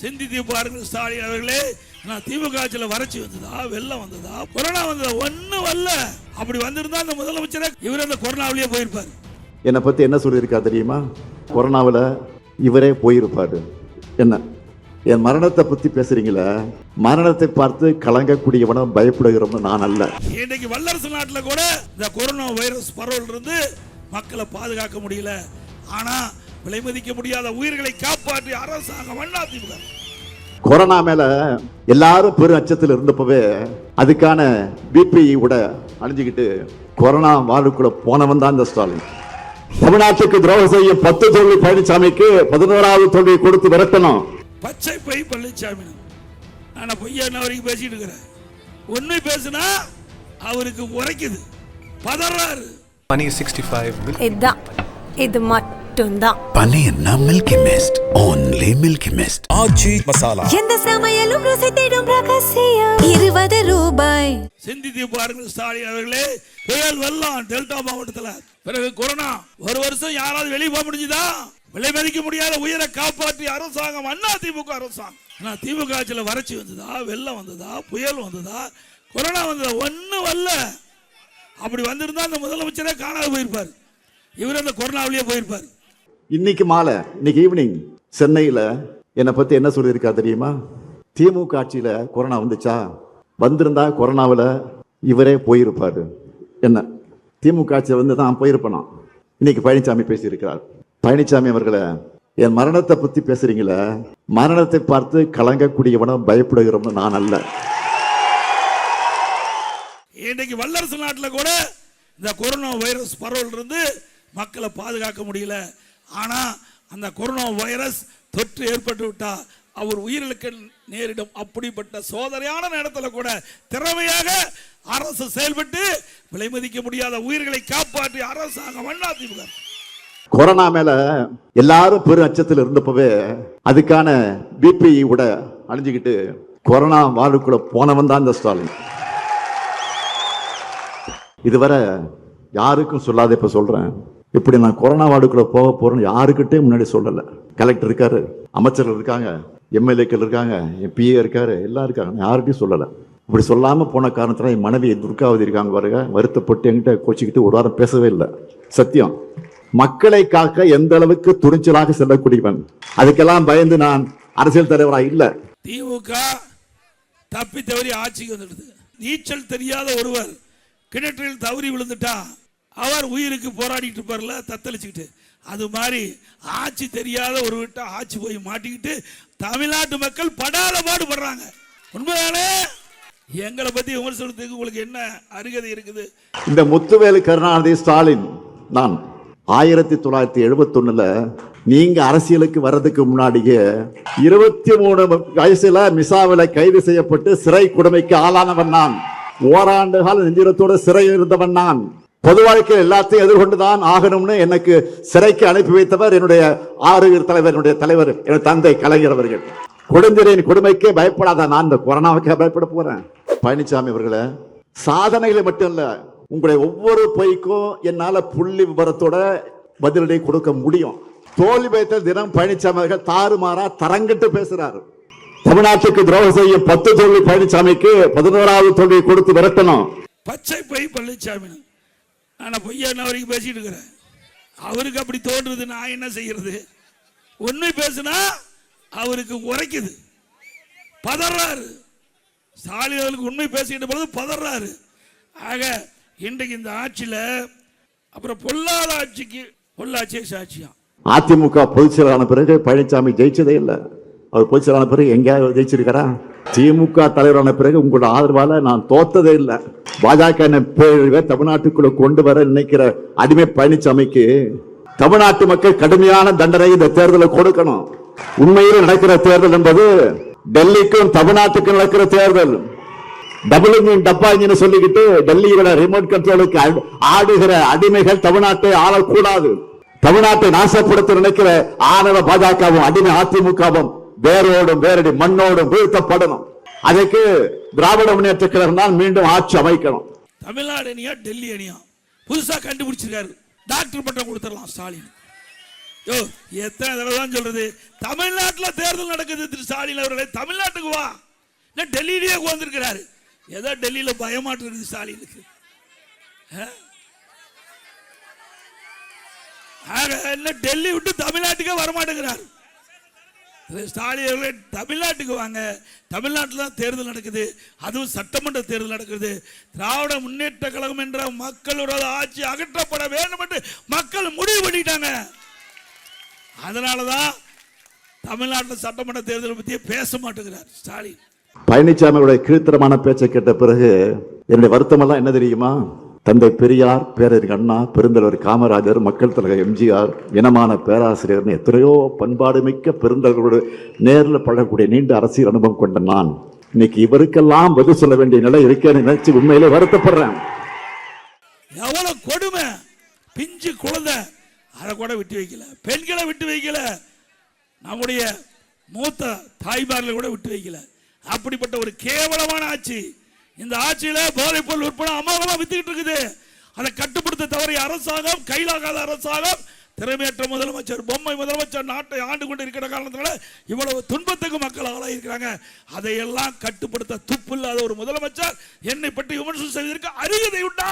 சிந்தித்து பாருங்கள் ஸ்டாலின் அவர்களே. நான் திமுக ஆட்சியில் வறட்சி வந்ததா, வெள்ளம் வந்ததா, கொரோனா வந்ததா? ஒன்னும் வரல. அப்படி வந்திருந்தா அந்த முதலமைச்சரை இவர் அந்த கொரோனாவிலேயே போயிருப்பார். என்னை பத்தி என்ன சொல்லியிருக்கா தெரியுமா? கொரோனாவில் இவரே போயிருப்பாரு. என்ன என் மரணத்தை பத்தி பேசுறீங்களா? மரணத்தை பார்த்து கலங்கக்கூடியவனும் பயப்படுகிறவனும் நான் அல்ல. இன்னைக்கு வல்லரசு நாட்டில் கூட இந்த கொரோனா வைரஸ் பரவல் இருந்து மக்களை பாதுகாக்க முடியல. ஆனா விலை மதிக்க முடியாத உயிர்களை காப்பாற்றி அரசாங்கம் அதிமுக. கொரோனா மேல எல்லாரும் பெரும் அச்சத்தில் இருந்தப்பவே அதுக்கான பிபிஇ கூட அணிஞ்சுக்கிட்டு கொரோனா வாழ்வுக்குள்ள போனவன் தான் இந்த ஸ்டாலின். தமிழ்நாட்டுக்கு துரோகம் செய்ய 10 தோல்வி பழனிசாமிக்கு 11வது தோல்வியை கொடுத்து விரட்டணும். பச்சை பை பழனிசாமி ஆனா பொய்யா வரைக்கும் பேசிட்டு இருக்கிறேன். உண்மை பேசுனா அவருக்கு உரைக்குது, பதறாரு. Money 65 இதான் இது மட்டும்தான். பனியன்னா Milky Mist, only Milky Mist. Aachi Masala. எந்த சமையலும் ருசி தேடும் ரகசியம் 20 ரூபாய். சிந்தித்து பாருங்கள் ஸ்டாலின் அவர்களே. புயல் வெள்ளம் டெல்டா மாவட்டத்தில், பிறகு கொரோனா. ஒரு வருஷம் யாராவது வெளியே போக முடிஞ்சுதா? விலை மதிக்க முடியாத உயிரை காப்பாற்றி அரசாங்கம் அதிமுக அரசாங்கம். திமுக ஆட்சியில் வறட்சி வந்ததா, வெள்ளம் வந்ததா, புயல் வந்ததா, கொரோனா வந்ததா? ஒன்னும் வரல. அப்படி வந்திருந்தா அந்த முதலமைச்சரே காணாது போயிருப்பார். இவர் அந்த கொரோனாவிலேயே போயிருப்பார். இன்னைக்கு ஈவினிங் சென்னையில் என்னை பத்தி என்ன சொல்லியிருக்கா தெரியுமா? திமுக ஆட்சியில கொரோனா வந்துச்சா? வந்திருந்தா கொரோனாவில் இவரே போயிருப்பாரு. என்ன திமுக ஆட்சியில் வந்து தான் போயிருப்பனா? இன்னைக்கு பழனிசாமி பேசியிருக்கிறார். பழனிசாமி அவர்களை, என் மரணத்தை பத்தி பேசுறீங்களா? மரணத்தை பார்த்து கலங்கக்கூடியவனும் பயப்படுகிறவனும் நான் அல்ல. இன்னைக்கு வல்லரசு நாட்டில் கூட இந்த கொரோனா வைரஸ் பரவல் இருந்து மக்களை பாதுகாக்க முடியல. ஆனா அந்த கொரோனா வைரஸ் தொற்று ஏற்பட்டு விட்டா அவர் உயிரிழக்க நேரிடும். அப்படிப்பட்ட சோதனையான நேரத்தில் கூட திறமையாக அரசு செயல்பட்டு விலை மதிக்க முடியாத உயிர்களை காப்பாற்றி அரசாங்கம் அதிமுக. கொரோனா மேல எல்லாரும் பெரும் அச்சத்தில் இருந்தப்பவே அதுக்கான பிபிஇ கூட அணிஞ்சுக்கிட்டு கொரோனா வாழ்வுக்குள்ள போனவன் தான் இந்த ஸ்டாலின். இதுவரை யாருக்கும் சொல்லாத இப்ப சொல்றேன். இப்படி நான் கொரோனா வார்டுக்குள்ள போக போறேன்னு யாருக்கிட்டே முன்னாடி சொல்லல. கலெக்டர் இருக்காரு, அமைச்சர்கள் இருக்காங்க, எம்எல்ஏக்கள் இருக்காங்க, பிஏ இருக்காரு, எல்லாம் இருக்காங்க. யார்கிட்டையும் சொல்லல. இப்படி சொல்லாம போன காரணத்துல என் மனைவி துர்காவதி இருக்காங்க பாருங்க, வருத்தப்பட்டு என்கிட்ட கோச்சிக்கிட்டு ஒரு வாரம் பேசவே இல்லை. சத்தியம். மக்களை காக்க எந்த அளவுக்கு துணிச்சலாக செல்லக்கூடியவன். அதுக்கெல்லாம் பயந்து நான் அரசியல் தலைவரா இல்ல. திமுக தப்பி தவறி ஆட்சிக்கு வந்துடுது. நீச்சல் தெரியாத ஒருவர் கிணற்றில் தவறி விழுந்துட்டா அவர் உயிருக்கு போராடிட்டு இருப்பார்ல, தத்தளிச்சுக்கிட்டு. அது மாதிரி ஆட்சி தெரியாத ஒரு விட்ட ஆட்சி போய் மாட்டிக்கிட்டு தமிழ்நாட்டு மக்கள் படாத பாடுபடுறாங்க. உண்மைதானே? எங்களை பத்தி விமர்சனத்துக்கு உங்களுக்கு என்ன அருகதை இருக்குது? இந்த முத்துவேலு கருணாநிதி ஸ்டாலின் நான் 1971 நீங்க அரசியலுக்கு வர்றதுக்கு முன்னாடியே 23 வயசுல மிசாவில கைது செய்யப்பட்டு சிறை கொடுமைக்கு ஆளானவன் நான். ஓராண்டு கால நெஞ்சிரத்தோடு சிறை இருந்தவன் நான். பொது வாழ்க்கையில் எல்லாத்தையும் எதிர்கொண்டுதான் ஆகணும்னு எனக்கு சிறைக்கு அனுப்பி வைத்தவர் என்னுடைய ஆளுநர் தலைவர், என்னுடைய தலைவர், என்னுடைய தந்தை கலைஞர் அவர்கள். கொடுஞ்சிறையின் கொடுமைக்கே பயப்படாத நான் இந்த கொரோனாவுக்கே பயப்பட போறேன். பழனிசாமி அவர்களை, சாதனைகளை மட்டும் இல்ல, உங்களுடைய ஒவ்வொரு பொய்க்கும் என்னால புள்ளி விவரத்தோட பதிலடி கொடுக்க முடியும். தோல்வி பயத்த தினம் பழனிசாமி அவர்கள் தாறுமாறா தரங்கிட்டு பேசுறாரு. தமிழ்நாட்டுக்கு துரோகம் செய்ய 10 தோல்வி பழனிசாமிக்கு 11வது தோல்வியை கொடுத்து விரட்டணும். பச்சை பை பழனிசாமி ஆனா பொய்யா வரைக்கும் பேசிட்டு இருக்கிறேன். அவருக்கு அப்படி தோன்றுறது, நான் என்ன செய்யறது? உண்மை பேசுனா அவருக்கு உரைக்குது, பதறாரு. ஸ்டாலின் அவர்களுக்கு உண்மை பேசிக்கிட்ட பொழுது பதறாரு. ஆக இன்றைக்கு இந்த ஆட்சியில அப்புறம் பொல்லாத ஆட்சிக்கு பொள்ளாட்சியை சாட்சியா. அதிமுக பொதுச் செயலாளர் பிறகு பழனிசாமி ஜெயிச்சதே இல்லை. அவர் பொதுச் செயலாளர் பிறகு எங்கேயாவது ஜெயிச்சிருக்காரா? திமுக தலைவரான பிறகு உங்களோட ஆதரவால நான் தோத்ததே இல்லை. பாஜக தமிழ்நாட்டுக்குள்ள கொண்டு வர நினைக்கிற அடிமை பழனிசாமிக்கு தமிழ்நாட்டு மக்கள் கடுமையான தண்டனை இந்த தேர்தலில் கொடுக்கணும். உண்மையில் நடக்கிற தேர்தல் என்பது டெல்லிக்கும் தமிழ்நாட்டுக்கும் நடக்கிற தேர்தல். டபுள் இன்ஜின் டப்பா இன்ஜின் சொல்லிக்கிட்டு டெல்லியோட ரிமோட் கண்ட்ரோலுக்கு ஆடுகிற அடிமைகள் தமிழ்நாட்டை ஆளக்கூடாது. தமிழ்நாட்டை நாசப்படுத்த நினைக்கிற ஆணவ பாஜகவும் அடிமை அதிமுகவும் வேரோடும் வேரடி மண்ணோடும் வீழ்த்தப்படணும். அதுக்கு திராவிட முன்னேற்ற கழகம் தான் மீண்டும் ஆட்சி அமைக்கணும். தமிழ்நாடு அணியா டெல்லி அணியா புதுசா கண்டுபிடிச்சிருக்காரு. டாக்டர் பட்டம் கொடுத்துடலாம் ஸ்டாலின். யோ எத்தனை தடவை தான் சொல்றது, தமிழ்நாட்டில் தேர்தல் நடக்குது திரு ஸ்டாலின் அவர்களே, தமிழ்நாட்டுக்கு வா. டெல்லியிலேயே உட்கார்ந்துருக்கிறாரு, ஏதோ டெல்லியில் பயமாட்டு இருக்குது ஸ்டாலினுக்கு. என்ன டெல்லி விட்டு தமிழ்நாட்டுக்கே வரமாட்டேங்கிறார் ஸ்டாலின் அவர்களே. தமிழ்நாட்டுக்கு வாங்க, தமிழ்நாட்டில் தான் தேர்தல் நடக்குது, அதுவும் சட்டமன்ற தேர்தல் நடக்குது. திராவிட முன்னேற்ற கழகம் என்ற மக்களோட ஆட்சி அகற்றப்பட வேண்டும் என்று மக்கள் முடிவு பண்ணிட்டாங்க. அதனாலதான் தமிழ்நாட்டில் சட்டமன்ற தேர்தலை பற்றியே பேச மாட்டேங்கிறார் ஸ்டாலின். பழனிசாமியுடைய கீழ்த்தரமான பேச்சை கேட்ட பிறகு என்னுடைய வருத்தமெல்லாம் என்ன தெரியுமா? தந்தை பெரியார், பேரறிஞர் அண்ணா, பெருந்தலைவர் காமராஜர், மக்கள் தலைவர் எம்ஜிஆர், இனமான பேராசிரியர், எத்தனையோ பண்பாடு மிக்க பெருந்தலைவர்களோடு நேரில் பழகக்கூடிய நீண்ட அரசியல் அனுபவம் கொண்ட நான் இன்னைக்கு இவருக்கெல்லாம் பதில் சொல்ல வேண்டிய நிலை இருக்கேன்னு நினைச்சு உண்மையிலே வருத்தப்படுறேன். எவ்வளவு கொடுமை! பிஞ்சு குழந்தை அதை கூட விட்டு வைக்கல, பெண்களை விட்டு வைக்கல, நம்முடைய மூத்த தாய்மார்களை கூட விட்டு வைக்கல. அப்படிப்பட்ட ஒரு கேவலமான ஆட்சி. இந்த ஆட்சியில போதைப் பொருள் விற்பனை அமோகமா வித்துக்கிட்டு இருக்குது. அதை கட்டுப்படுத்த தவறிய அரசாங்கம், கையிலாகாத அரசாங்கம், திறமையற்ற முதலமைச்சர், பொம்மை முதலமைச்சர் நாட்டை ஆண்டு கொண்டு இருக்கிற காரணத்தினால இவ்வளவு துன்பத்துக்கு மக்கள் ஆளாக இருக்கிறாங்க. அதையெல்லாம் கட்டுப்படுத்த துப்பு இல்லாத ஒரு முதலமைச்சர் என்னை பற்றி விமர்சனம் செய்வதற்கு அருகதை உண்டா?